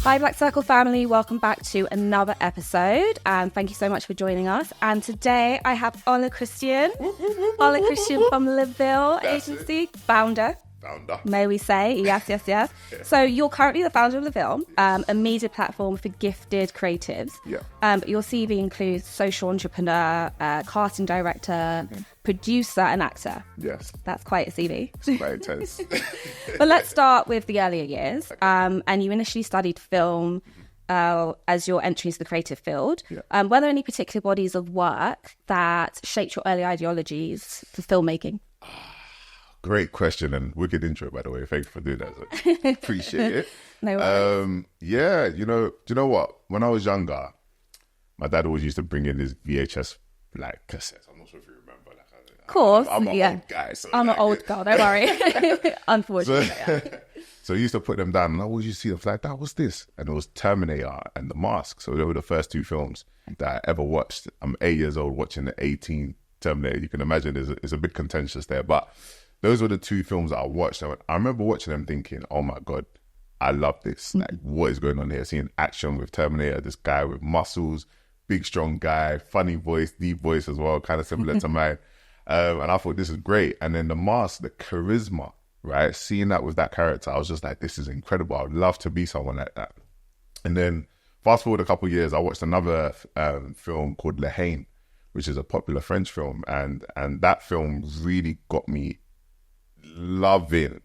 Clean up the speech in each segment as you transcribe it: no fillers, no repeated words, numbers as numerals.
Hi Black Circle family, welcome back to another episode and thank you so much for joining us. And today I have Ola Christian, from LEVILLE Agency, founder, may we say, yes. Yeah. So you're currently the founder of LEVILLE, a media platform for gifted creatives. Yeah. But your CV includes social entrepreneur, casting director, producer and actor. Yes. That's quite a CV. It's quite intense. But let's start with the earlier years. Okay. And you initially studied film as your entry into the creative field. Yeah. Were there any particular bodies of work that shaped your early ideologies for filmmaking? Great question and wicked intro, by the way. Thank you for doing that. Appreciate it. No worries. Yeah, do you know what? When I was younger, my dad always used to bring in his VHS like cassettes. I'm not sure if you remember. Of course, I'm an old guy. So I'm an old girl, don't worry. Unfortunately. So he used to put them down and I always used to see them like, that was this. And it was Terminator and The Mask. So they were the first two films that I ever watched. I'm 8 years old watching the 18 Terminator. You can imagine it's a bit contentious there. But those were the two films that I watched. I remember watching them thinking, oh my God, I love this. Like, what is going on here? Seeing action with Terminator, this guy with muscles, big, strong guy, funny voice, deep voice as well, kind of similar to mine. And I thought this is great. And then The Mask, the charisma, right? Seeing that with that character, I was just like, this is incredible. I would love to be someone like that. And then fast forward a couple of years, I watched another film called Le Haine, which is a popular French film. And that film really got me loving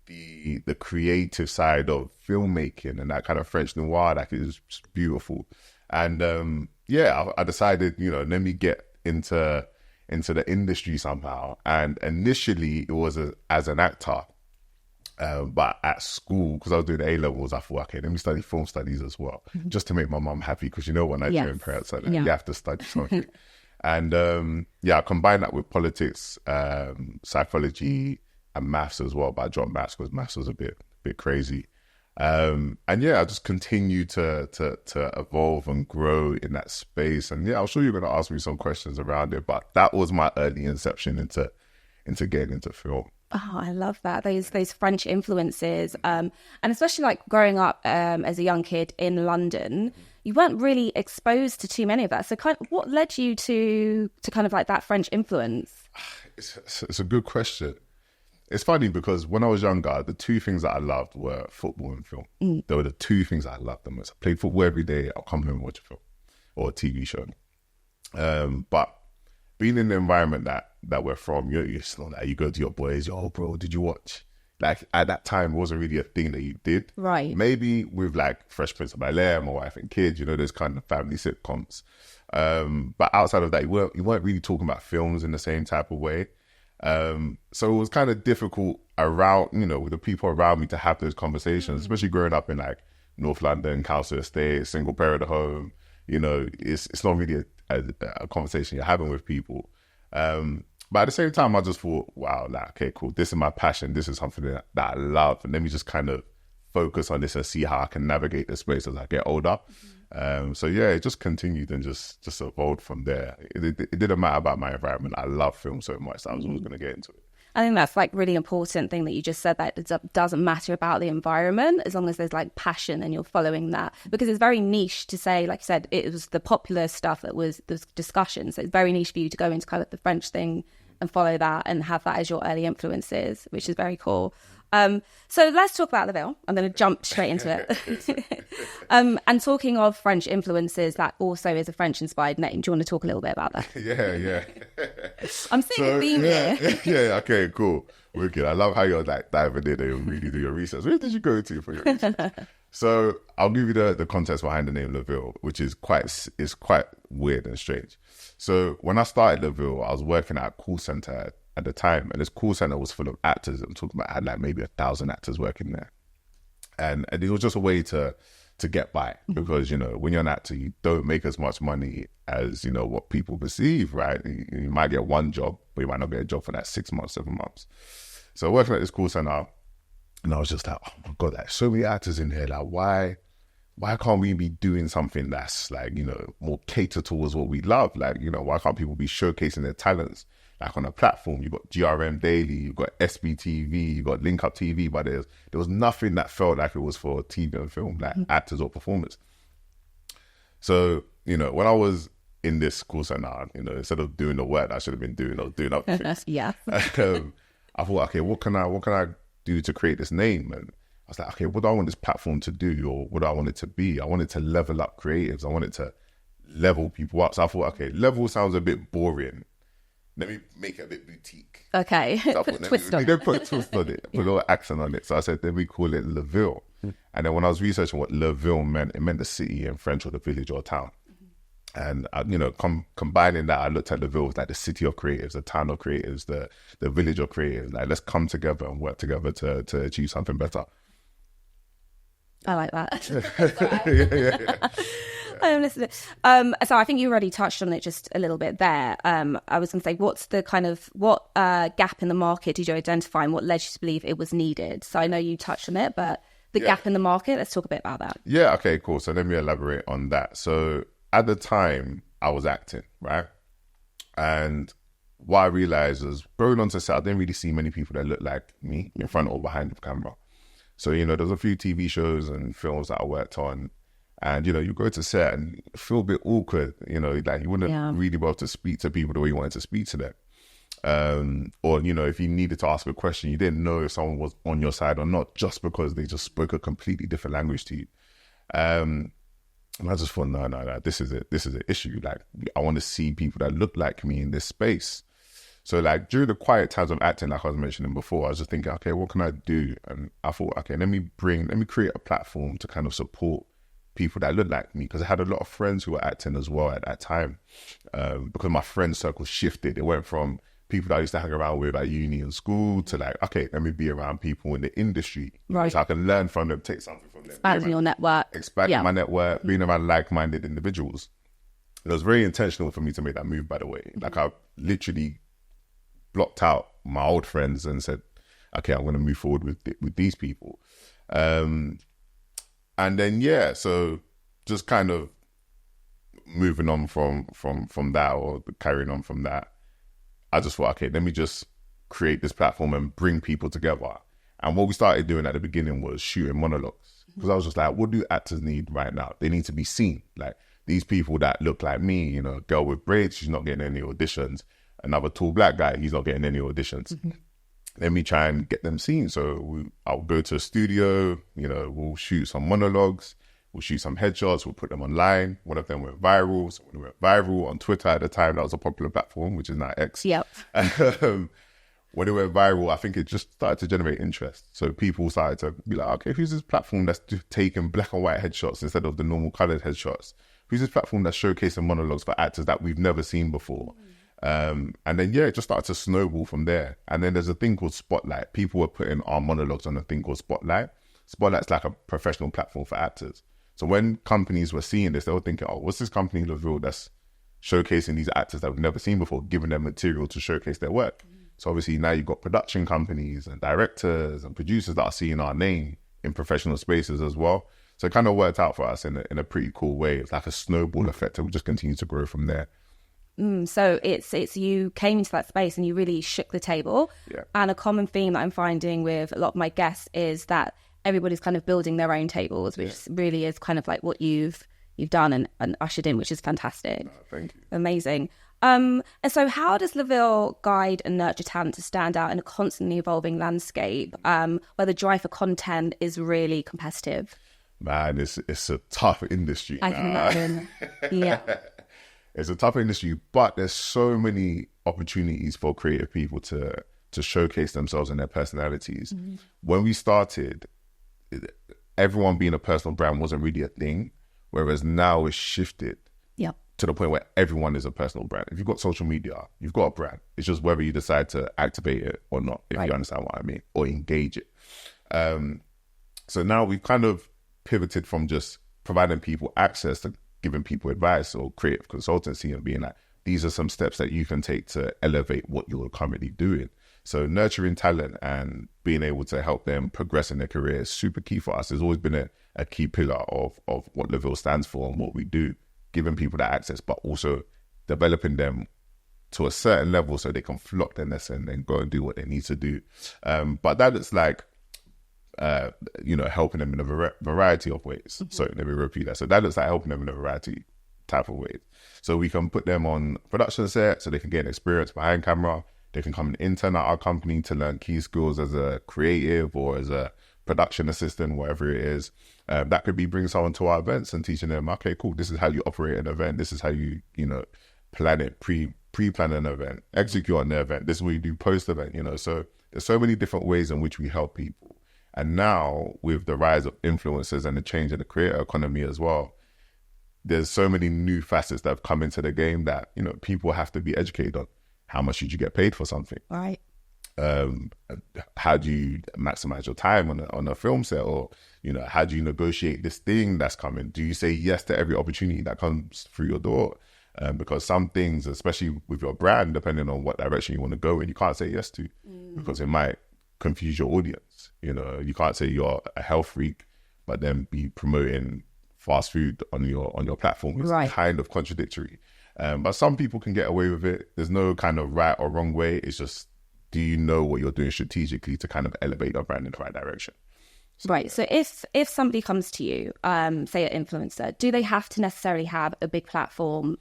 the creative side of filmmaking and that kind of French noir. Like, it was just beautiful. And I decided, let me get into the industry somehow. And initially it was as an actor, but at school, because I was doing A-levels, I thought, okay, let me study film studies as well, just to make my mum happy, because when Nigerian parents are like, you have to study something. And I combined that with politics, psychology and maths as well, but I dropped maths because maths was a bit crazy. I just continued to evolve and grow in that space. And I'm sure you're going to ask me some questions around it, but that was my early inception into getting into film. Oh, I love that. Those French influences. And especially like growing up as a young kid in London, you weren't really exposed to too many of that. So what led you to kind of like that French influence? It's a good question. It's funny because when I was younger, the two things that I loved were football and film. They were the two things I loved the most. I played football every day. I'll come home and watch a film or a TV show. But being in the environment that we're from, it's not that you go to your boys, yo, bro, did you watch? Like, at that time, it wasn't really a thing that you did. Right. Maybe with like Fresh Prince of Bel-Air, My Wife and Kids, those kind of family sitcoms. But outside of that, you weren't really talking about films in the same type of way. So it was kind of difficult around, with the people around me to have those conversations, especially growing up in like North London, council estate, single parent at home. It's not really a conversation you're having with people. But at the same time, I just thought, wow, like, okay, cool. This is my passion. This is something that I love. And let me just kind of focus on this and see how I can navigate the space as I get older. It just continued and just evolved from there. It didn't matter about my environment. I love film so much that I was always going to get into it. I think that's like really important thing that you just said, that it doesn't matter about the environment as long as there's like passion and you're following that, because it's very niche to say, like you said, it was the popular stuff that was the discussion. So it's very niche for you to go into kind of the French thing and follow that and have that as your early influences, which is very cool. So let's talk about LEVILLE. I'm going to jump straight into it. And talking of French influences, that also is a French-inspired name. Do you want to talk a little bit about that? Yeah. I'm seeing a theme here. Yeah, okay, cool. Wicked. I love how you're like diving in and really do your research. Where did you go to for your research? So I'll give you the context behind the name LEVILLE, which is quite weird and strange. So when I started LEVILLE, I was working at a call center at the time, and this call center was full of actors. I'm talking about, I had like maybe 1,000 actors working there, and it was just a way to get by, because when you're an actor, you don't make as much money as what people perceive, right? You might get one job, but you might not get a job for like 6 months, 7 months. So working at this call center, and I was just like, oh my God, like so many actors in here, like why can't we be doing something that's like more catered towards what we love? Like why can't people be showcasing their talents? like on a platform. You got GRM Daily, you got SBTV, you got Link Up TV, but there was nothing that felt like it was for TV and film, like actors or performers. So, you know, when I was in this call center, you know, instead of doing the work that I should have been doing, I was doing other things. Yeah. I thought, okay, what can I do to create this name? And I was like, okay, what do I want this platform to do, or what do I want it to be? I want it to level up creatives. I want it to level people up. So I thought, okay, level sounds a bit boring. Let me make it a bit boutique. Okay, So put a twist on it. Put a twist on it, put a little accent on it. So I said, then we call it LEVILLE. And then when I was researching what LEVILLE meant, it meant the city in French, or the village or town. And you know, combining that, I looked at LEVILLE as like the city of creatives, the town of creatives, the village of creatives. Like, let's come together and work together to achieve something better. I like that. yeah. I'm listening. So I think you already touched on it just a little bit there. I was going to say, what's the kind of, what gap in the market did you identify, and what led you to believe it was needed? So I know you touched on it, but the gap in the market, let's talk a bit about that. Yeah, okay, cool. So let me elaborate on that. So at the time, I was acting, right? And what I realized was, growing onto set, I didn't really see many people that looked like me in front or behind the camera. So, you know, there's a few TV shows and films that I worked on, and, you know, you go to set and feel a bit awkward, you know, like you wouldn't really be able to speak to people the way you wanted to speak to them. Or, you know, if you needed to ask a question, you didn't know if someone was on your side or not, just because they just spoke a completely different language to you. And I just thought, no, this is it. This is an issue. Like, I want to see people that look like me in this space. So, like, during the quiet times of acting, like I was mentioning before, I was just thinking, okay, what can I do? And I thought, okay, let me create a platform to kind of support people that look like me, because I had a lot of friends who were acting as well at that time. Because my friend circle shifted. It went from people that I used to hang around with at uni and school to, like, okay, let me be around people in the industry. Right. So I can learn from them, take something from them. Expanding your network. Expanding my network, being around like-minded individuals. It was very intentional for me to make that move, by the way. Like, I literally blocked out my old friends and said, okay, I'm going to move forward with these people. And then, yeah, so just kind of moving on from that, or carrying on from that, I just thought, okay, let me just create this platform and bring people together. And what we started doing at the beginning was shooting monologues, because I was just like, what do actors need right now? They need to be seen. Like, these people that look like me, you know, a girl with braids, she's not getting any auditions. Another tall black guy, he's not getting any auditions. Let me try and get them seen. So I'll go to a studio, you know, we'll shoot some monologues, we'll shoot some headshots, we'll put them online. One of them went viral. So when it went viral on Twitter at the time, that was a popular platform, which is now X. Yep. When it went viral, I think it just started to generate interest. So people started to be like, okay, who's this platform that's taking black and white headshots instead of the normal colored headshots? Who's this platform that's showcasing monologues for actors that we've never seen before? And then, yeah, it just started to snowball from there. And then there's a thing called Spotlight. People were putting our monologues on a thing called Spotlight. Spotlight's like a professional platform for actors. So when companies were seeing this, they were thinking, oh, what's this company LEVILLE that's showcasing these actors that we've never seen before, giving them material to showcase their work? So obviously now you've got production companies and directors and producers that are seeing our name in professional spaces as well. So it kind of worked out for us in a pretty cool way. It's like a snowball effect, and we just continue to grow from there. So it's you came into that space and you really shook the table. Yeah. And a common theme that I'm finding with a lot of my guests is that everybody's kind of building their own tables, which really is kind of like what you've done and ushered in, which is fantastic. Oh, thank you. Amazing. And so how does LEVILLE guide and nurture talent to stand out in a constantly evolving landscape where the drive for content is really competitive? Man, it's a tough industry. I can imagine. Yeah. It's a tough industry, but there's so many opportunities for creative people to showcase themselves and their personalities. When we started, everyone being a personal brand wasn't really a thing, whereas now it's shifted to the point where everyone is a personal brand. If you've got social media, you've got a brand. It's just whether you decide to activate it or not, if you understand what I mean, or engage it. So now we've kind of pivoted from just providing people access to giving people advice or creative consultancy and being like, these are some steps that you can take to elevate what you're currently doing. So nurturing talent and being able to help them progress in their career is super key for us. It's always been a key pillar of what LEVILLE stands for and what we do, giving people that access, but also developing them to a certain level so they can flock their nest and then go and do what they need to do. But that is like, helping them in a variety of ways. So let me repeat that. So that looks like helping them in a variety type of ways. So we can put them on production set so they can get an experience behind camera. They can come and intern at our company to learn key skills as a creative or as a production assistant, whatever it is. That could be bringing someone to our events and teaching them, okay, cool, this is how you operate an event. This is how you, plan it, pre-plan an event, execute on the event. This is what you do post-event, So there's so many different ways in which we help people. And now with the rise of influencers and the change in the creator economy as well, there's so many new facets that have come into the game that, people have to be educated on. How much should you get paid for something? Right. How do you maximize your time on a film set? Or, how do you negotiate this thing that's coming? Do you say yes to every opportunity that comes through your door? Because some things, especially with your brand, depending on what direction you want to go in, you can't say yes to because it might confuse your audience. You can't say you're a health freak, but then be promoting fast food on your platform. It's kind of contradictory. But some people can get away with it. There's no kind of right or wrong way. It's just, do you know what you're doing strategically to kind of elevate your brand in the right direction? Right. So if somebody comes to you, say an influencer, do they have to necessarily have a big platform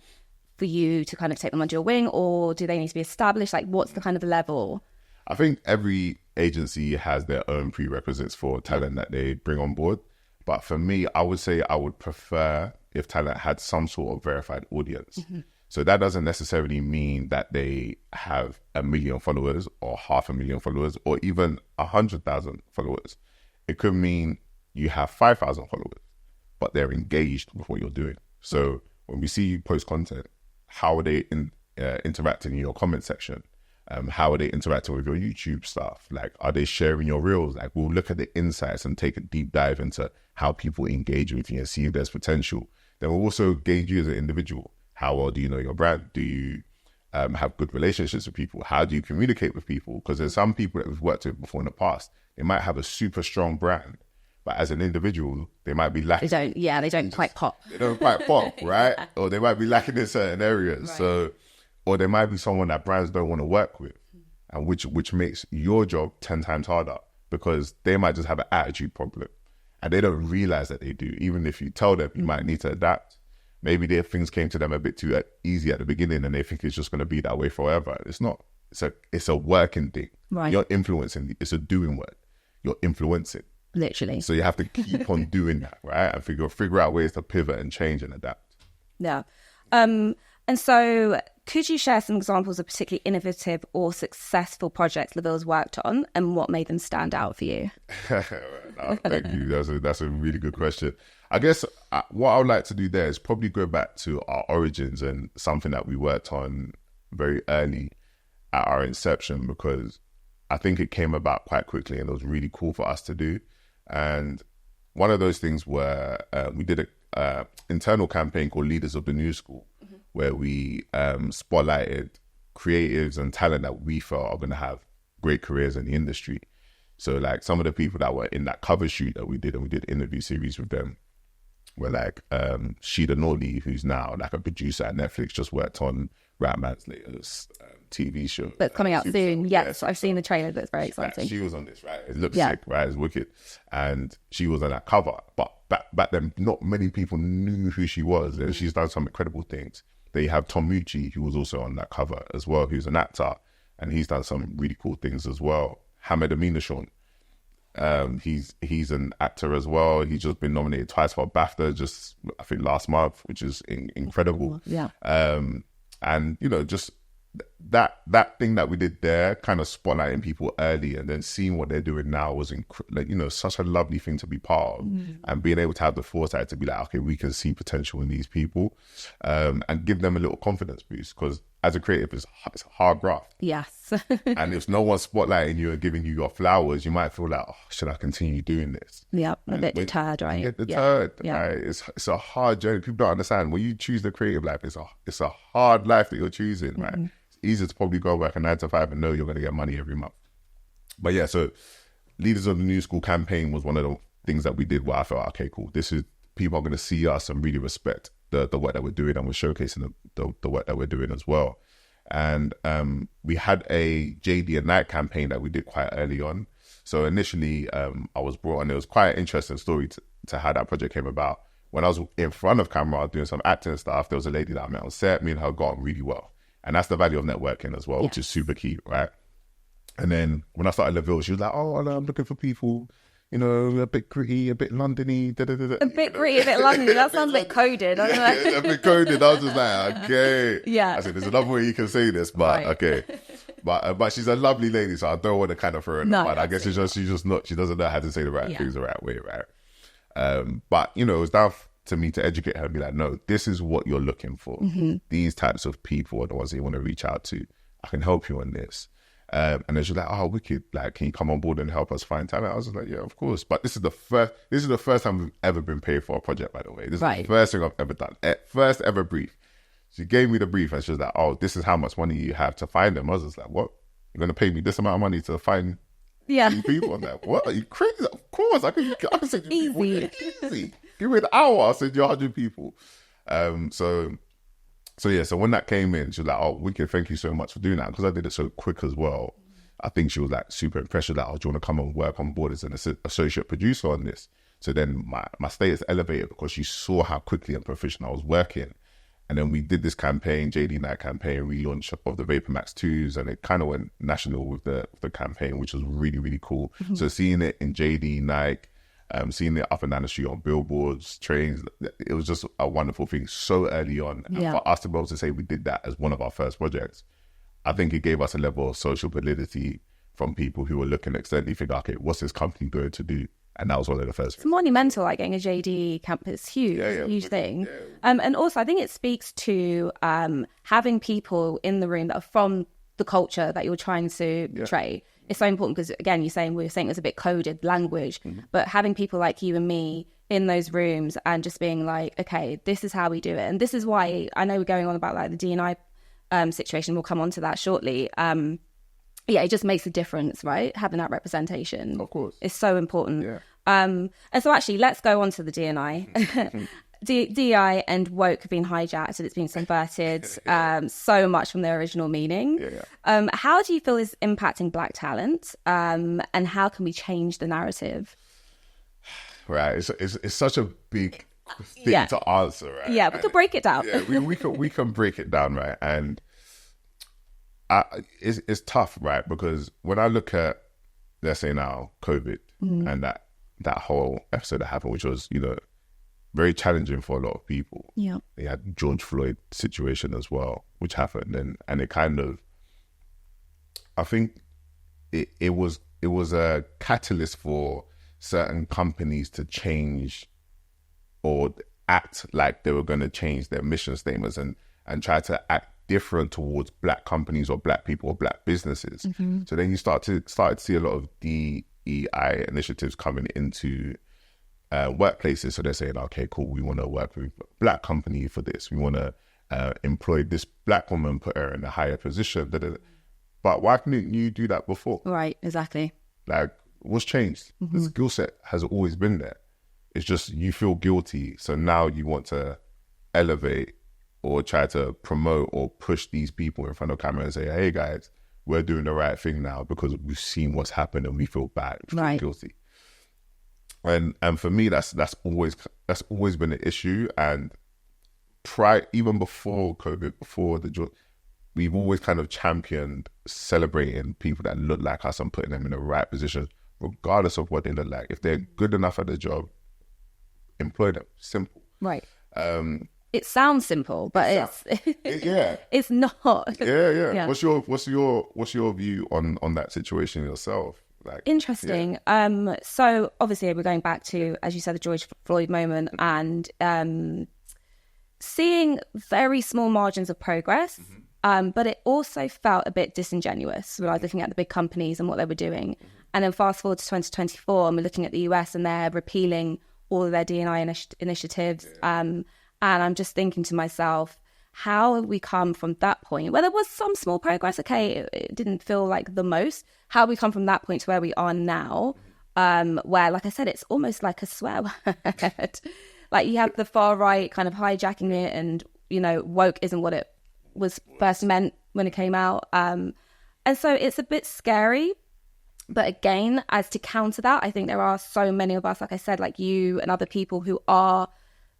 for you to kind of take them under your wing, or do they need to be established? Like, what's the kind of level? I think every agency has their own prerequisites for talent that they bring on board. But for me, I would say I would prefer if talent had some sort of verified audience. So that doesn't necessarily mean that they have 1 million followers or 500,000 followers or even 100,000 followers. It could mean you have 5,000 followers, but they're engaged with what you're doing. So when we see you post content, how are they interacting in your comment section? How are they interacting with your YouTube stuff? Like, are they sharing your reels? Like, we'll look at the insights and take a deep dive into how people engage with you and see if there's potential. Then we'll also gauge you as an individual. How well do you know your brand? Do you have good relationships with people? How do you communicate with people? Because there's some people that we've worked with before in the past. They might have a super strong brand, but as an individual, they might be lacking. They don't quite pop. They don't quite pop, right? Or they might be lacking in certain areas. Right. So, or there might be someone that brands don't want to work with, and which makes your job 10 times harder because they might just have an attitude problem and they don't realize that they do. Even if you tell them, you might need to adapt. Maybe their things came to them a bit too easy at the beginning and they think it's just going to be that way forever. It's not. It's a working thing. Right. You're influencing. It's a doing work. You're influencing. Literally. So you have to keep on doing that, right? And figure out ways to pivot and change and adapt. Yeah. And so could you share some examples of particularly innovative or successful projects LEVILLE's worked on and what made them stand out for you? No, thank you. That's a really good question. I guess what I would like to do there is probably go back to our origins and something that we worked on very early at our inception, because I think it came about quite quickly and it was really cool for us to do. And one of those things were we did a internal campaign called Leaders of the New School, where we spotlighted creatives and talent that we felt are going to have great careers in the industry. So like some of the people that were in that cover shoot that we did, and we did interview series with them, were like Sheeda Norley, who's now like a producer at Netflix, just worked on Ratman's latest TV show. That's coming out soon. Yes, I've seen the trailer. That's very exciting. Like, she was on this, right? It looks sick, right? It's wicked. And she was on that cover. But back then, not many people knew who she was. And she's done some incredible things. Then you have Tom Mucci, who was also on that cover as well, who's an actor. And he's done some really cool things as well. Hamed Aminashon. He's an actor as well. He's just been nominated twice for a BAFTA, just I think last month, which is incredible. Yeah. And just that thing that we did there, kind of spotlighting people early, and then seeing what they're doing now was such a lovely thing to be part of, and being able to have the foresight to be like, okay, we can see potential in these people, and give them a little confidence boost, because as a creative, it's a hard graft. Yes. And if no one's spotlighting you and giving you your flowers, you might feel like, oh, should I continue doing this? Yeah, a bit deterred, right? You get deterred. Yeah. Right? It's a hard journey. People don't understand. When you choose the creative life, it's a hard life that you're choosing, right? It's easier to probably go work a 9 to 5 and know you're going to get money every month. But yeah, so Leaders of the New School campaign was one of the things that we did where I felt, okay, cool, this is, people are going to see us and really respect the work that we're doing, and we're showcasing the work that we're doing as well. And we had a JD and Night campaign that we did quite early on. So initially, I was brought on. It was quite an interesting story to how that project came about. When I was in front of camera doing some acting stuff, there was a lady that I met on set. Me and her got on really well. And that's the value of networking as well, which is super key, right? And then when I started LEVILLE, she was like, oh, I'm looking for people, you know, a bit gritty, a bit London-y. A bit gritty, a bit London-y. That sounds a bit coded. I don't know. Yeah, a bit coded. I was just like, okay. Yeah. I said, there's another way you can say this, but okay. But she's a lovely lady, so I don't want to kind of throw her in. But I guess she's just not, she doesn't know how to say the right things the right way, right? But, you know, it was down to me to educate her and be like, no, this is what you're looking for. These types of people are the ones that you want to reach out to. I can help you on this. And then she's like, oh, wicked, like, can you come on board and help us find talent? I was like, yeah, of course. But this is the first time we've ever been paid for a project, by the way. This is the first thing I've ever done. First ever brief. She gave me the brief and she was like, oh, this is how much money you have to find them. I was just like, what? You're going to pay me this amount of money to find these people? I'm like, what? Are you crazy? Of course. I can send you people. Easy. Give me an hour. I'll send you 100 people. So when that came in, she was like, oh, wicked, thank you so much for doing that. Because I did it so quick as well. I think she was like super impressed with that. Oh, do you want to come and work on board as an associate producer on this? So then my status elevated because she saw how quickly and proficient I was working. And then we did this campaign, JD Night campaign, relaunch of the Vapor Max 2s, and it kind of went national with the campaign, which was really, really cool. So seeing it in JD Night, seeing it up and down the street on billboards, trains, it was just a wonderful thing so early on. And for us to be able to say we did that as one of our first projects, I think it gave us a level of social validity from people who were looking externally, think, okay, what's this company going to do? And that was one of the first. It's monumental, like getting a JD campus. Huge, huge thing. And also, I think it speaks to having people in the room that are from the culture that you're trying to portray. It's so important because, again, we were saying it was a bit coded language, but having people like you and me in those rooms and just being like, okay, this is how we do it. And this is why I know we're going on about like the D&I situation. We'll come on to that shortly. It just makes a difference, right? Having that representation. Of course. Is so important. Yeah. And so actually, let's go on to the D&I. DI and woke have been hijacked and it's been subverted so much from their original meaning. How do you feel is impacting Black talent? And how can we change the narrative? Right. It's such a big thing to answer, right? Yeah, we can break it down. we can break it down, right? And it's tough, right? Because when I look at, let's say now, COVID and that whole episode that happened, which was, you know, very challenging for a lot of people. Yeah. They had George Floyd situation as well, which happened. And it kind of, I think it was a catalyst for certain companies to change or act like they were going to change their mission statements and try to act different towards Black companies or Black people or Black businesses. So then you start to see a lot of DEI initiatives coming into workplaces. So they're saying, okay, cool, we want to work with a Black company for this. We want to employ this Black woman, put her in a higher position. But why couldn't you do that before? Right, exactly. Like, what's changed? The skill set has always been there. It's just you feel guilty. So now you want to elevate or try to promote or push these people in front of camera and say, hey guys, we're doing the right thing now because we've seen what's happened and we feel bad, we feel guilty. And for me, that's always been an issue. And even before COVID, we've always kind of championed celebrating people that look like us and putting them in the right position, regardless of what they look like. If they're good enough at the job, employ them. Simple. Right. It sounds simple, but it's not. Yeah. What's your view on that situation yourself? Like, interesting. So obviously we're going back to, as you said, the George Floyd moment and seeing very small margins of progress. But it also felt a bit disingenuous when I was looking at the big companies and what they were doing. And then fast forward to 2024 and we're looking at the US and they're repealing all of their D&I initiatives. And I'm just thinking to myself, how have we come from that point where there was some small progress? Okay, it didn't feel like the most. How have we come from that point to where we are now? Where, like I said, it's almost like a swear word. Like you have the far right kind of hijacking it and, you know, woke isn't what it was first meant when it came out. And so it's a bit scary. But again, as to counter that, I think there are so many of us, like I said, like you and other people who are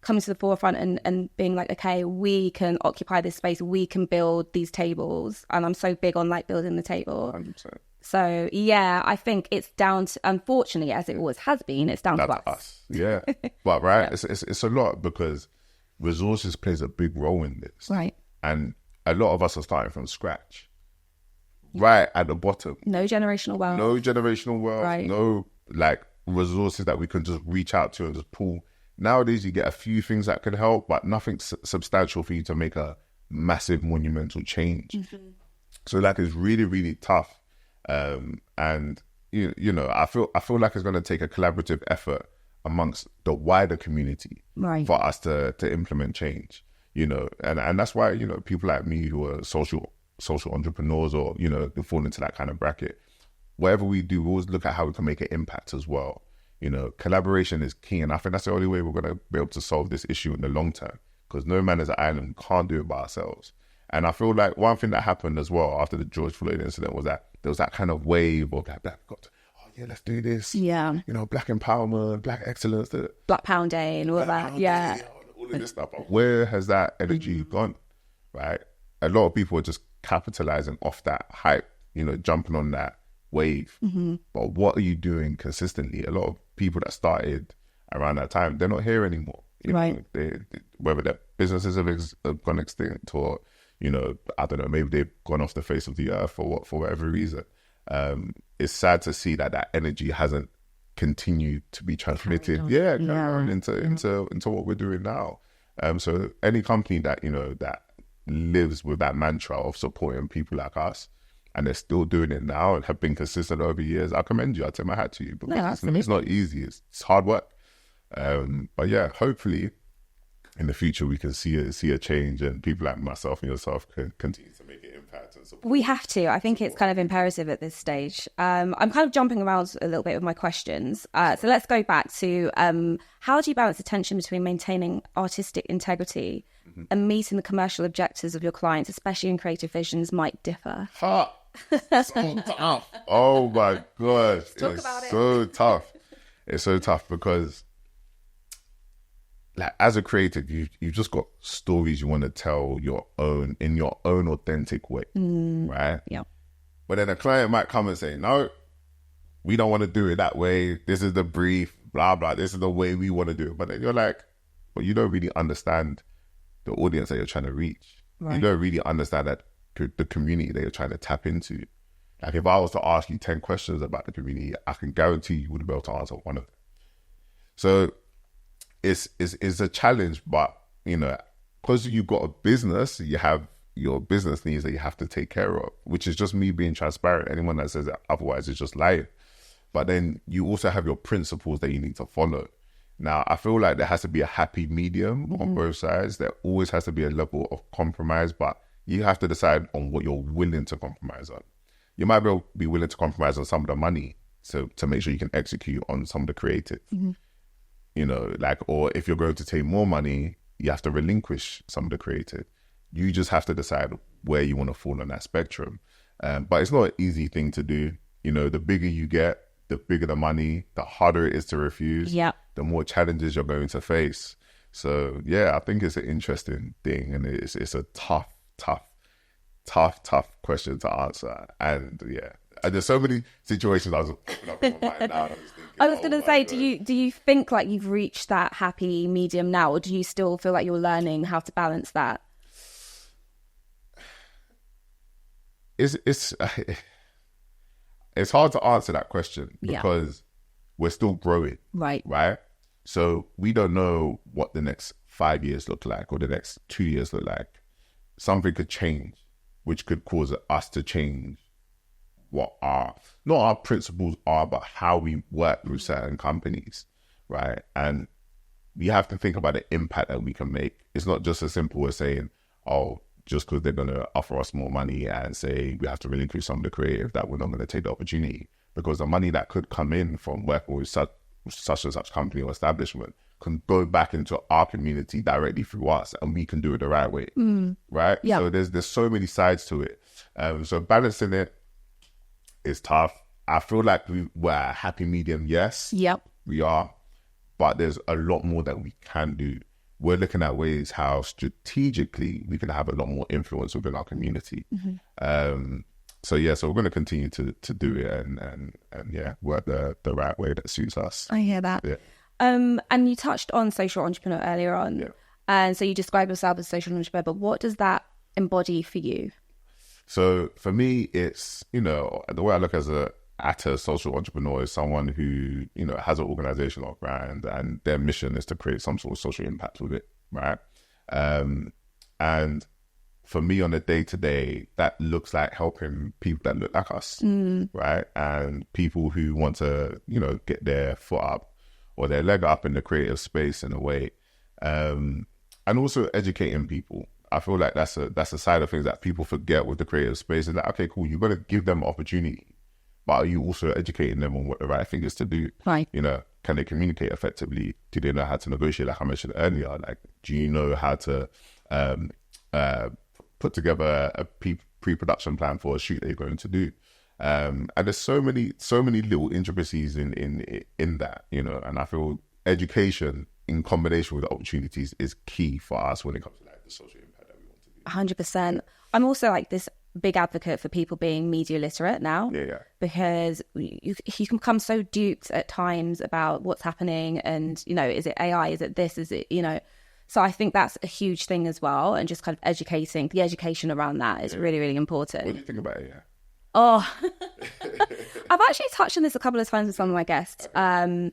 coming to the forefront and being like, okay, we can occupy this space, we can build these tables. And I'm so big on like building the table. 100%. So yeah, I think it's down to, unfortunately, as it always has been, it's down to us. Yeah. But right, it's a lot, because resources plays a big role in this. Right. And a lot of us are starting from scratch. Right at the bottom. No generational wealth. Right. No like resources that we can just reach out to and just pull. Nowadays you get a few things that can help, but nothing substantial for you to make a massive monumental change. Mm-hmm. So like it's really, really tough. And you know, I feel like it's going to take a collaborative effort amongst the wider community, right, for us to implement change. You know, and that's why, you know, people like me who are social entrepreneurs, or, you know, they fall into that kind of bracket. Whatever we do, we always look at how we can make an impact as well. You know, collaboration is key, and I think that's the only way we're going to be able to solve this issue in the long term, because no man is an island. We can't do it by ourselves. And I feel like one thing that happened as well after the George Floyd incident was that there was that kind of wave of like, let's do this. Yeah. You know, black empowerment, black excellence. Black Pound Day and all that. Yeah. All of this stuff. But where has that energy gone, right? A lot of people are just capitalizing off that hype, you know, jumping on that wave. Mm-hmm. But what are you doing consistently? A lot of people that started around that time, they're not here anymore. Right. They, whether their businesses have gone extinct, or, you know, I don't know, maybe they've gone off the face of the earth for whatever reason. It's sad to see that energy hasn't continued to be transmitted. Into what we're doing now. So any company that, you know, that lives with that mantra of supporting people like us, and they're still doing it now and have been consistent over years, I commend you. I tip my hat to you, because it's not easy. It's hard work. But yeah, hopefully in the future we can see a change, and people like myself and yourself can continue to make an impact and support. We have to. I think it's kind of imperative at this stage. I'm kind of jumping around a little bit with my questions. So let's go back to how do you balance the tension between maintaining artistic integrity and meeting the commercial objectives of your clients, especially when creative visions might differ? So tough. Oh my gosh. Talk about it. So tough. It's so tough because, like, as a creative, you've just got stories you want to tell in your own authentic way, right? Yeah. But then a client might come and say, no, we don't want to do it that way. This is the brief, blah, blah. This is the way we want to do it. But then you're like, but you don't really understand the audience that you're trying to reach. Right. You don't really understand that the community that you're trying to tap into. Like, if I was to ask you 10 questions about the community, I can guarantee you wouldn't be able to answer one of them. So it's a challenge, but, you know, because you've got a business, you have your business needs that you have to take care of, which is just me being transparent. Anyone that says that otherwise is just lying. But then you also have your principles that you need to follow. Now, I feel like there has to be a happy medium on both sides. There always has to be a level of compromise, but you have to decide on what you're willing to compromise on. You might be willing to compromise on some of the money to make sure you can execute on some of the creative. You know, like, or if you're going to take more money, you have to relinquish some of the creative. You just have to decide where you want to fall on that spectrum. But it's not an easy thing to do. You know, the bigger you get, the bigger the money, the harder it is to refuse. Yeah. The more challenges you're going to face. So yeah, I think it's an interesting thing, and it's a tough question to answer. And yeah, and there's so many situations I was opening up in my mind now. I was going to say, do you think like you've reached that happy medium now, or do you still feel like you're learning how to balance that? It's hard to answer that question because we're still growing. Right. So we don't know what the next 5 years look like, or the next 2 years look like. Something could change, which could cause us to change what not our principles are, but how we work with certain companies, right? And we have to think about the impact that we can make. It's not just as simple as saying, oh, just because they're going to offer us more money and say we have to relinquish some of the creative, that we're not going to take the opportunity, because the money that could come in from working with such and such company or establishment can go back into our community directly through us, and we can do it the right way, right? Yeah. So there's so many sides to it. So balancing it is tough. I feel like we're a happy medium. Yes, Yep. we are, but there's a lot more that we can do. We're looking at ways how strategically we can have a lot more influence within our community. So we're going to continue to do it and work the right way that suits us. I hear that. Yeah. And you touched on social entrepreneur earlier on. Yeah. And so you describe yourself as a social entrepreneur, but what does that embody for you? So for me, it's, the way I look at a social entrepreneur is someone who, has an organization or brand, and their mission is to create some sort of social impact with it, right? And for me on a day-to-day, that looks like helping people that look like us, right? And people who want to, get their foot up or their leg up in the creative space in a way. And also educating people. I feel like that's a side of things that people forget with the creative space. Is like, okay, cool, you've got to give them opportunity, but are you also educating them on what the right thing is to do? Right. Can they communicate effectively? Do they know how to negotiate? Like I mentioned earlier, like, do you know how to put together a pre-production plan for a shoot that you're going to do? And there's so many little intricacies in that, and I feel education in combination with the opportunities is key for us when it comes to like the social impact that we want to do. 100%. I'm also like this big advocate for people being media literate now. Yeah. Because you can become so duped at times about what's happening and, is it AI? Is it this? Is it, So I think that's a huge thing as well. And just kind of the education around that is really, really important. What do you think about it? Yeah. Oh, I've actually touched on this a couple of times with some of my guests. And,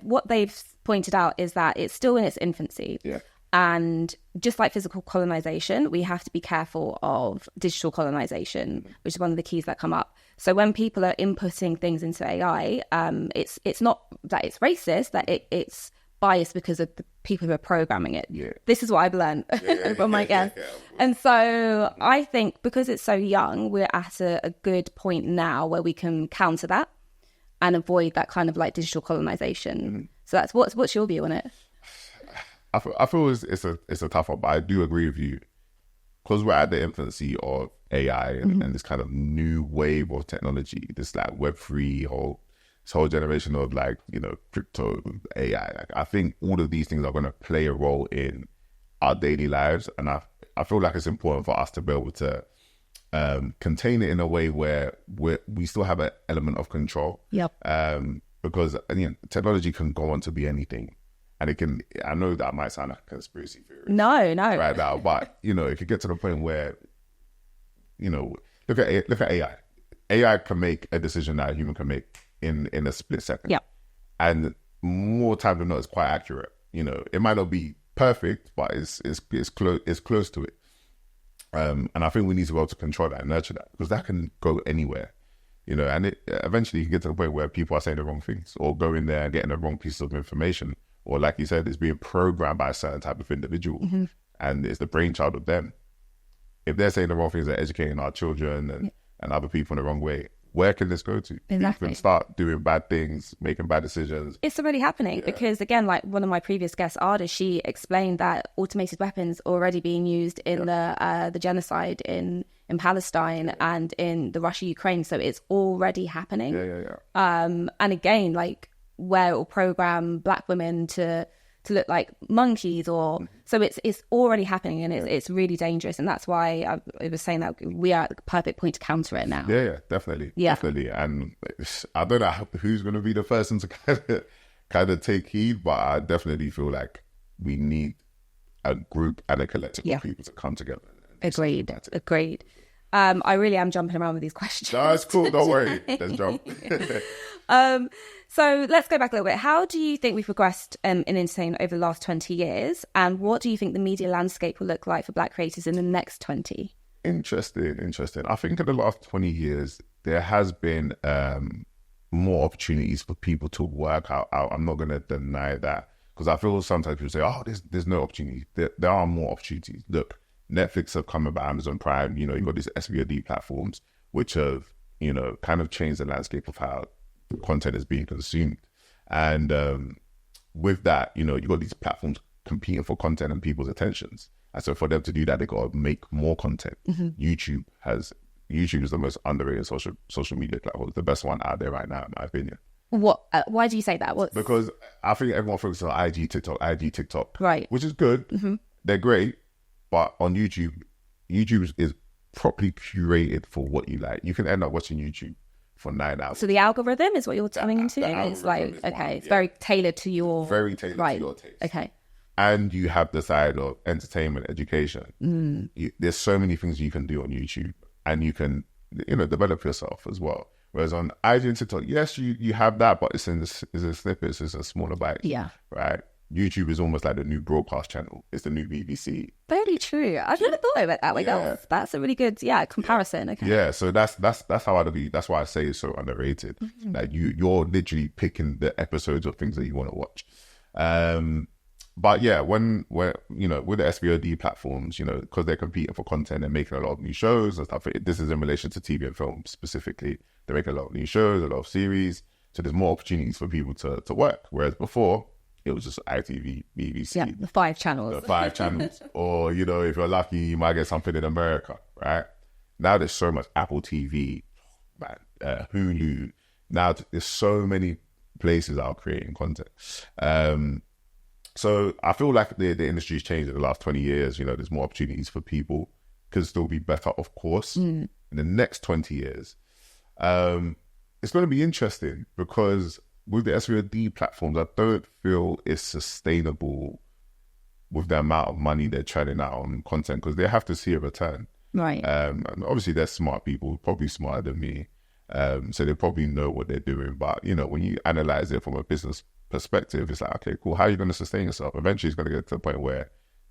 what they've pointed out is that it's still in its infancy. Yeah. And just like physical colonization, we have to be careful of digital colonization, which is one of the keys that come up. So when people are inputting things into AI, it's not that it's racist, that it's biased because of the people who are programming it. Yeah. This is what I've learned from my guests. And so I think because it's so young, we're at a good point now where we can counter that and avoid that kind of like digital colonization. So that's what's your view on it? I feel it's a tough one, but I do agree with you because we're at the infancy of AI and this kind of new wave of technology, this like Web3 this whole generation of like, crypto, AI. Like, I think all of these things are going to play a role in our daily lives. And I feel like it's important for us to be able to contain it in a way where we still have an element of control. Yep. Because technology can go on to be anything. And it can, I know that might sound like a conspiracy theory. No. Right now, but, it could get to the point where, look at AI. AI can make a decision that a human can make in a split second. Yep. And more time than not, it's quite accurate. It might not be perfect, but it's close to it. And I think we need to be able to control that and nurture that because that can go anywhere. And it eventually you can get to the point where people are saying the wrong things or go in there and getting the wrong pieces of information. Or like you said, it's being programmed by a certain type of individual and it's the brainchild of them. If they're saying the wrong things, they're educating our children and other people in the wrong way. Where can this go to? Exactly. People can start doing bad things, making bad decisions. It's already happening because, again, like one of my previous guests, Ada, she explained that automated weapons are already being used in the genocide in Palestine and in the Russia-Ukraine. So it's already happening. And again, like where it will program Black women to look like monkeys so it's already happening and it's really dangerous. And that's why I was saying that we are at the perfect point to counter it now. Yeah, definitely. Definitely. And I don't know who's going to be the person to kind of take heed, but I definitely feel like we need a group and a collective of people to come together. Agreed. I really am jumping around with these questions. No, it's cool. Don't worry. Let's jump. So let's go back a little bit. How do you think we've progressed in entertainment over the last 20 years? And what do you think the media landscape will look like for Black creators in the next 20? Interesting. I think in the last 20 years, there has been more opportunities for people to work out. I'm not going to deny that because I feel sometimes people say, oh, there's no opportunity. There are more opportunities. Look, Netflix have come about, Amazon Prime, you've got these SVOD platforms, which have, kind of changed the landscape of how content is being consumed. And with that, you know, you got these platforms competing for content and people's attentions. And so for them to do that, they got to make more content. YouTube is the most underrated social media platform. It's the best one out there right now, in my opinion. What? Why do you say that? Because I think everyone focuses on IG, TikTok, right? Which is good. They're great, but on YouTube is properly curated for what you like. You can end up watching YouTube for 9 hours. So the algorithm is what you're telling into. It's like it's very tailored to your to your taste. Okay. And you have the side of entertainment, education. There's so many things you can do on YouTube, and you can, you know, develop yourself as well. Whereas on IG and TikTok, yes, you have that, but it's in snippets, it's a smaller bite. Yeah. Right. YouTube is almost like the new broadcast channel. It's the new BBC. Very true. I've never thought of it that way. Yeah. That's a really good comparison. Okay. Yeah. So that's how I'd be. That's why I say it's so underrated. Like you're literally picking the episodes of things that you want to watch. But yeah, when you know, with the SVOD platforms, you know, because they're competing for content and making a lot of new shows and stuff. This is in relation to TV and film specifically. They make a lot of new shows, a lot of series. So there's more opportunities for people to work. Whereas before, it was just ITV, BBC. Yeah, the 5 channels. The 5 channels. Or, you know, if you're lucky, you might get something in America, right? Now there's so much Apple TV, man, Hulu. Now there's so many places out creating content. So I feel like the industry's changed in the last 20 years. You know, there's more opportunities for people. Could still be better, of course. In the next 20 years, it's going to be interesting because with the SVOD platforms, I don't feel it's sustainable with the amount of money they're churning out on content because they have to see a return. Right. And obviously, they're smart people, probably smarter than me. So they probably know what they're doing. But, you know, when you analyze it from a business perspective, it's like, okay, cool. How are you going to sustain yourself? Eventually, it's going to get to the point where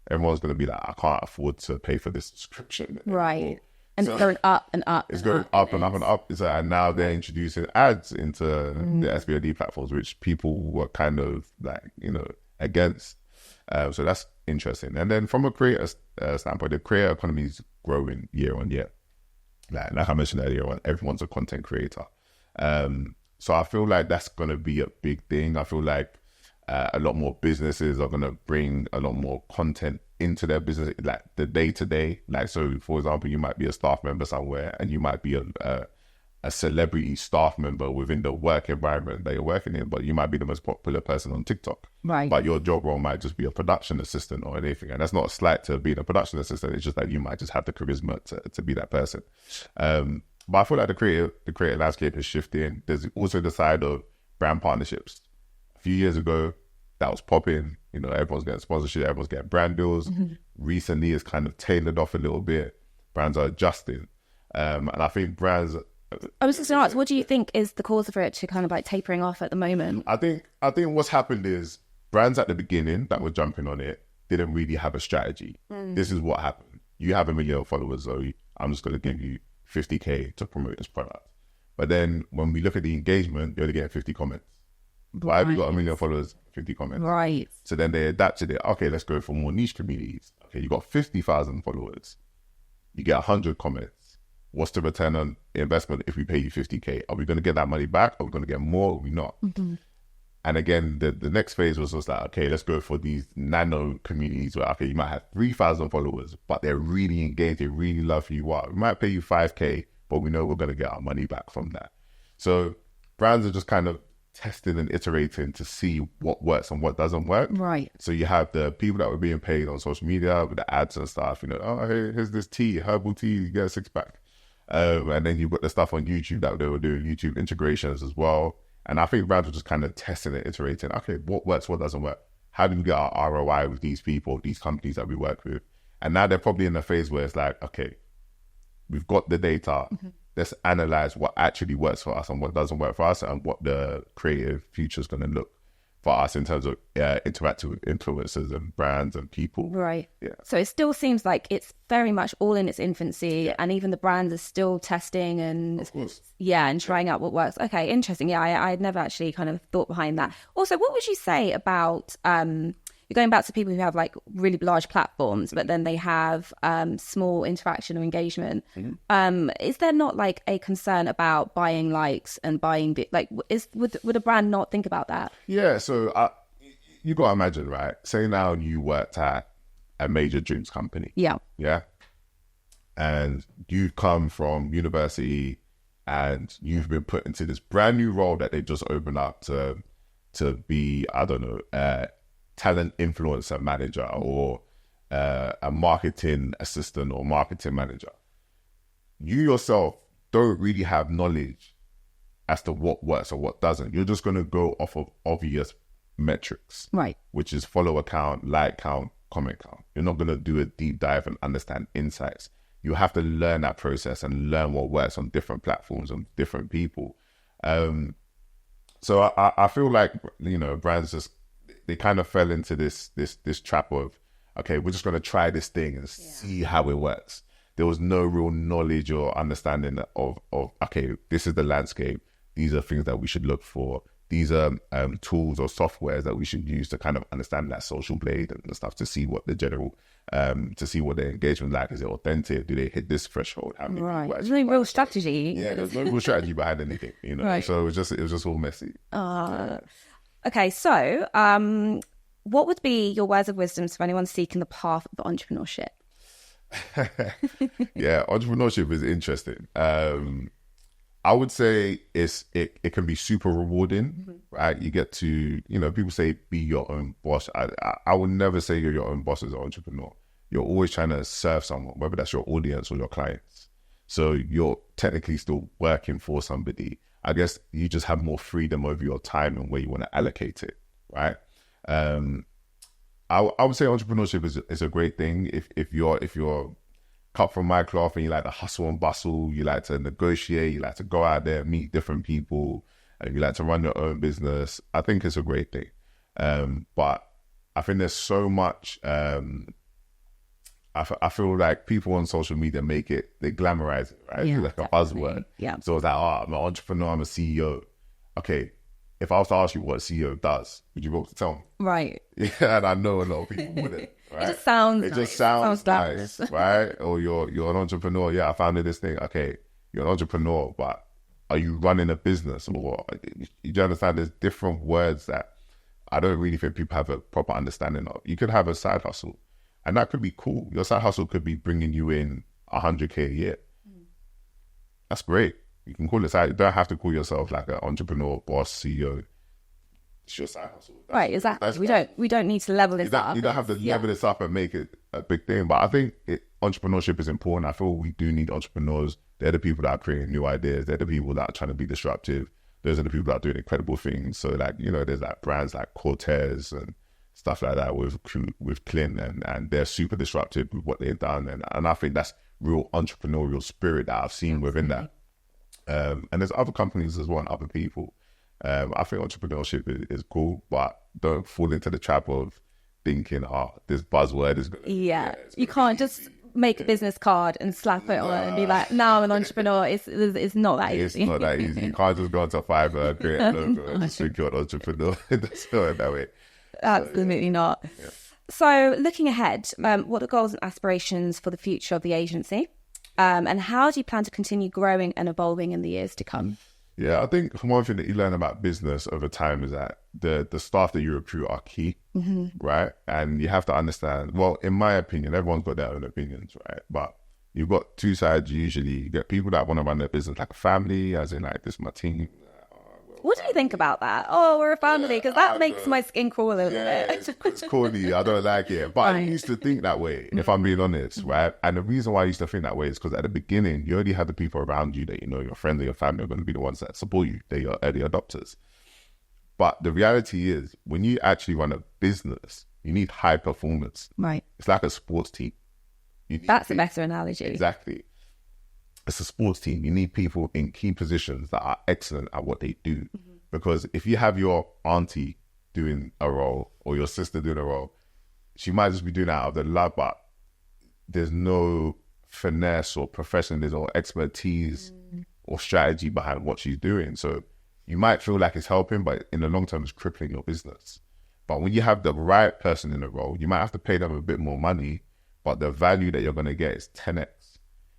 everyone's going to be like, I can't afford to pay for this subscription. Right. And so, it's going up and up. It's going up and up and up. And now they're introducing ads into the SVOD platforms, which people were kind of like, you know, against. So that's interesting. And then from a creator standpoint, the creator economy is growing year on year. Like I mentioned earlier on, everyone's a content creator. So I feel like that's going to be a big thing. I feel like a lot more businesses are going to bring a lot more content into their business, like the day-to-day. Like, so for example, you might be a staff member somewhere and you might be a celebrity staff member within the work environment that you're working in, but you might be the most popular person on TikTok. Right. But your job role might just be a production assistant or anything. And that's not a slight to being a production assistant. It's just that you might just have the charisma to be that person. But I feel like the creative landscape is shifting. There's also the side of brand partnerships. A few years ago, that was popping. You know, everyone's getting sponsorship, everyone's getting brand deals. Recently, it's kind of tailored off a little bit. Brands are adjusting. And I think brands... I was just going to ask, what do you think is the cause for it to kind of like tapering off at the moment? I think what's happened is brands at the beginning that were jumping on it didn't really have a strategy. This is what happened. You have 1 million followers, Zoe. I'm just going to give you 50K to promote this product. But then when we look at the engagement, you're only getting 50 comments. Why have you got 1 million followers, 50 comments? Right. So then they adapted it. Okay, let's go for more niche communities. Okay, you got 50,000 followers. You get 100 comments. What's the return on investment if we pay you 50K? Are we going to get that money back? Are we going to get more? Or are we not? And again, the next phase was just like, okay, let's go for these nano communities where, okay, you might have 3,000 followers, but they're really engaged. They really love who you are. We might pay you 5K, but we know we're going to get our money back from that. So brands are just kind of testing and iterating to see what works and what doesn't work. Right. So you have the people that were being paid on social media with the ads and stuff, you know, oh, hey, here's this tea, herbal tea, you get a 6-pack. And then you've got the stuff on YouTube that they were doing, YouTube integrations as well. And I think brands were just kind of testing and iterating. Okay, what works, what doesn't work? How do we get our ROI with these people, these companies that we work with? And now they're probably in a phase where it's like, okay, we've got the data. Let's analyze what actually works for us and what doesn't work for us and what the creative future is going to look for us in terms of interacting with influencers and brands and people. Right. Yeah. So it still seems like it's very much all in its infancy, and even the brands are still testing and and trying out what works. Okay, interesting. Yeah, I had never actually kind of thought behind that. Also, what would you say about you're going back to people who have like really large platforms, but then they have small interaction or engagement. Is there not like a concern about buying likes and buying would a brand not think about that? Yeah, so you got to imagine, right? Say now you worked at a major drinks company. Yeah. Yeah. And you come from university and you've been put into this brand new role that they just opened up to be, I don't know, talent influencer manager or a marketing assistant or marketing manager. You yourself don't really have knowledge as to what works or what doesn't. You're just going to go off of obvious metrics, right? Which is follower count, like count, comment count. You're not going to do a deep dive and understand insights. You have to learn that process and learn what works on different platforms and different people. So I feel like, you know, brands just, they kind of fell into this trap of, okay, we're just going to try this thing and see how it works. There was no real knowledge or understanding of okay, this is the landscape. These are things that we should look for. These are tools or softwares that we should use to kind of understand that social blade and stuff, to see what the general, to see what their engagement like. Is it authentic? Do they hit this threshold? How many people There's no real strategy. Yeah, there's no real strategy behind anything, you know. Right. So it was just all messy. Okay, so what would be your words of wisdom for anyone seeking the path of entrepreneurship? Yeah, entrepreneurship is interesting. I would say it can be super rewarding, right? You get to, you know, people say be your own boss. I would never say you're your own boss as an entrepreneur. You're always trying to serve someone, whether that's your audience or your clients. So you're technically still working for somebody. I guess you just have more freedom over your time and where you want to allocate it, right? I would say entrepreneurship is a great thing if you're cut from my cloth and you like to hustle and bustle, you like to negotiate, you like to go out there, meet different people, and you like to run your own business. I think it's a great thing. But I think there's so much, I feel like people on social media they glamorize it, right? Yeah, it's like definitely. A buzzword. Yeah. So it's like, I'm an entrepreneur, I'm a CEO. Okay, if I was to ask you what a CEO does, would you be able to tell me? Right. Yeah, and I know a lot of people wouldn't. Right? It just sounds It nice. just sounds glamorous. nice, right? Or you're an entrepreneur. Yeah, I founded this thing. Okay, you're an entrepreneur, but are you running a business? Or you do understand? There's different words that I don't really think people have a proper understanding of. You could have a side hustle, and that could be cool. Your side hustle could be bringing you in $100K a year. That's great. You can call it side. You don't have to call yourself like an entrepreneur, boss, CEO. It's your side hustle. Right, exactly. We don't need to level this up. You don't have to level this up and make it a big thing. But I think entrepreneurship is important. I feel we do need entrepreneurs. They're the people that are creating new ideas. They're the people that are trying to be disruptive. Those are the people that are doing incredible things. So like, you know, there's like brands like Cortez and stuff like that with Clint, and they're super disruptive with what they've done. And I think that's real entrepreneurial spirit that I've seen within that. And there's other companies as well and other people. I think entrepreneurship is cool, but don't fall into the trap of thinking, this buzzword is going to... Yeah, you can't just make a business card and slap it on and be like, now I'm an entrepreneur. It's not that easy. It's not that easy. You can't just go onto Fiverr, create a logo and think you're an entrepreneur. That's not that way. Absolutely not. Yeah. So looking ahead, what are goals and aspirations for the future of the agency? And how do you plan to continue growing and evolving in the years to come? Yeah, I think one thing that you learn about business over time is that the staff that you recruit are key, right? And you have to understand, well, in my opinion, everyone's got their own opinions, right? But you've got two sides usually. You get people that want to run their business like a family, as in like, this is my team. What do you think about that? Oh, we're a family, because that makes my skin crawl a little bit. It's corny. I don't like it. But I used to think that way, if I'm being honest, right? And the reason why I used to think that way is because at the beginning, you already had the people around you that, you know, your friends and your family are going to be the ones that support you. They're your early adopters. But the reality is, when you actually run a business, you need high performance. Right. It's like a sports team. That's a better analogy. Exactly. It's a sports team. You need people in key positions that are excellent at what they do. Because if you have your auntie doing a role or your sister doing a role, she might just be doing it out of the love, but there's no finesse or professionalism or expertise or strategy behind what she's doing. So you might feel like it's helping, but in the long term, it's crippling your business. But when you have the right person in the role, you might have to pay them a bit more money, but the value that you're going to get is 10x.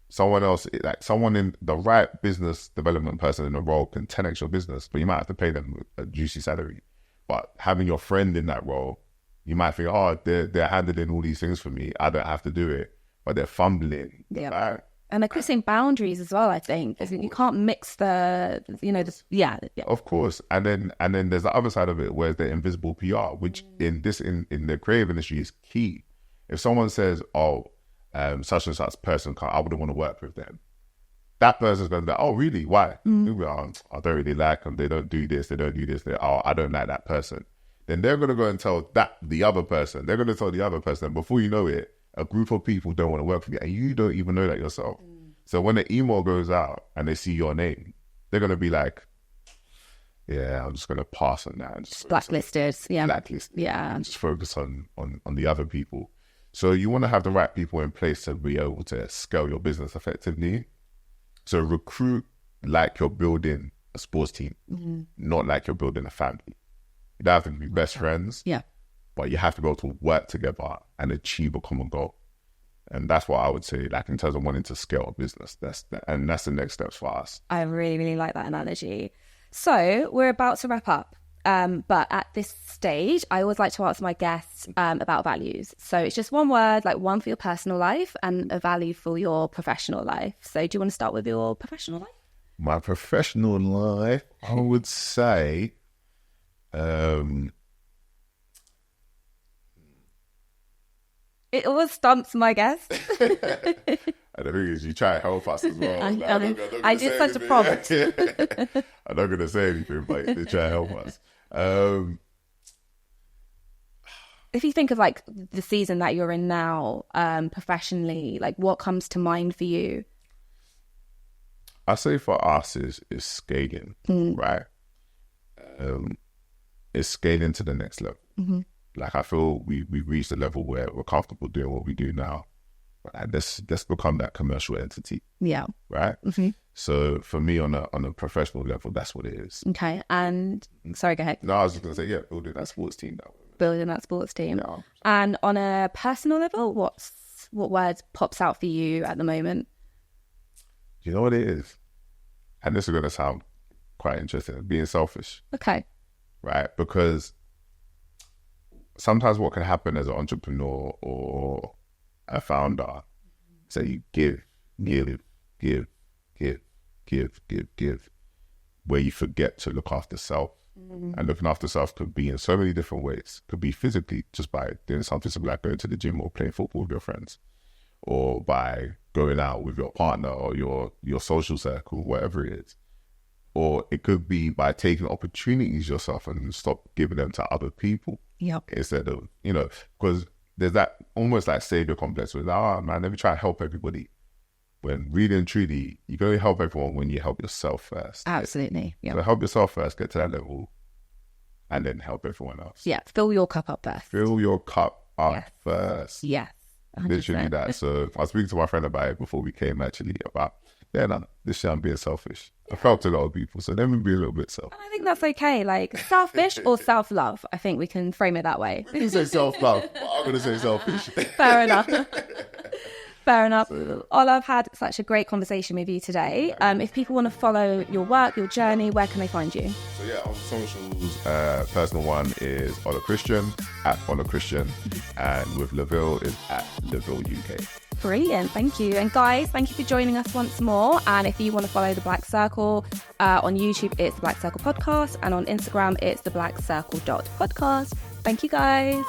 Someone else, like someone in the right business development person in a role can 10x your business, but you might have to pay them a juicy salary. But having your friend in that role, you might think, oh, they're handling all these things for me. I don't have to do it. But they're fumbling. Yeah. Right? And they're crossing boundaries as well, I think. You can't mix the, yeah. Of course. And then there's the other side of it where the invisible PR, which in the creative industry is key. If someone says, oh, such and such person, I wouldn't want to work with them. That person's going to be like, oh, really? Why? I don't really like them. They don't do this. They don't do this. I don't like that person. Then they're going to go and tell the other person. They're going to tell the other person. And before you know it, a group of people don't want to work with you. And you don't even know that yourself. So when the email goes out and they see your name, they're going to be like, yeah, I'm just going to pass on that. And just blacklisted. Yeah. Blacklisted. Yeah. And just focus on the other people. So you want to have the right people in place to be able to scale your business effectively. So recruit like you're building a sports team, not like you're building a family. You don't have to be best friends, but you have to be able to work together and achieve a common goal. And that's what I would say, like in terms of wanting to scale a business. That's the next steps for us. I really, really like that analogy. So we're about to wrap up. But at this stage, I always like to ask my guests about values. So it's just one word, like one for your personal life and a value for your professional life. So do you want to start with your professional life? My professional life, I would say, it always stumps my guests. And the thing is, you try to help us as well. I did such a prompt. I'm not going to say anything, but they try to help us. If you think of like the season that you're in now, professionally, like what comes to mind for you? I say for us is scaling, right? It's scaling to the next level. Like I feel we reached a level where we're comfortable doing what we do now. And let's become that commercial entity. Yeah. Right? So for me on a professional level, that's what it is. Okay. And sorry, go ahead. No, I was just gonna say, building that sports team now. Building that sports team. Yeah. And on a personal level, what word pops out for you at the moment? You know what it is? And this is gonna sound quite interesting. Being selfish. Okay. Right? Because sometimes what can happen as an entrepreneur or a founder, so you give, where you forget to look after self. And looking after self could be in so many different ways. Could be physically, just by doing something simple like going to the gym or playing football with your friends, or by going out with your partner or your social circle, whatever it is. Or it could be by taking opportunities yourself and stop giving them to other people. Instead of, because there's that almost like savior complex where, man, let me try to help everybody. When really and truly, you can only help everyone when you help yourself first. Absolutely. Yeah. So help yourself first, get to that level, and then help everyone else. Yeah. Fill your cup up first. Fill your cup up first. Yes. 100%. Literally that. So I was speaking to my friend about it before we came actually about, this year I'm being selfish. I felt a lot of people, so let me be a little bit selfish. I think that's okay. Like selfish or self-love. I think we can frame it that way. We can say self-love, but I'm going to say selfish. Fair enough. Fair enough. Ola, I've had such a great conversation with you today. If people want to follow your work, your journey, where can they find you? So on socials, personal one is Ola Christian, at Ola Christian, and with LEVILLE is at LEVILLE UK. Brilliant, thank you. And guys, thank you for joining us once more. And if you want to follow The Black Circle, on YouTube, it's The Black Circle Podcast, and on Instagram, it's The Black Circle.podcast. Thank you, guys.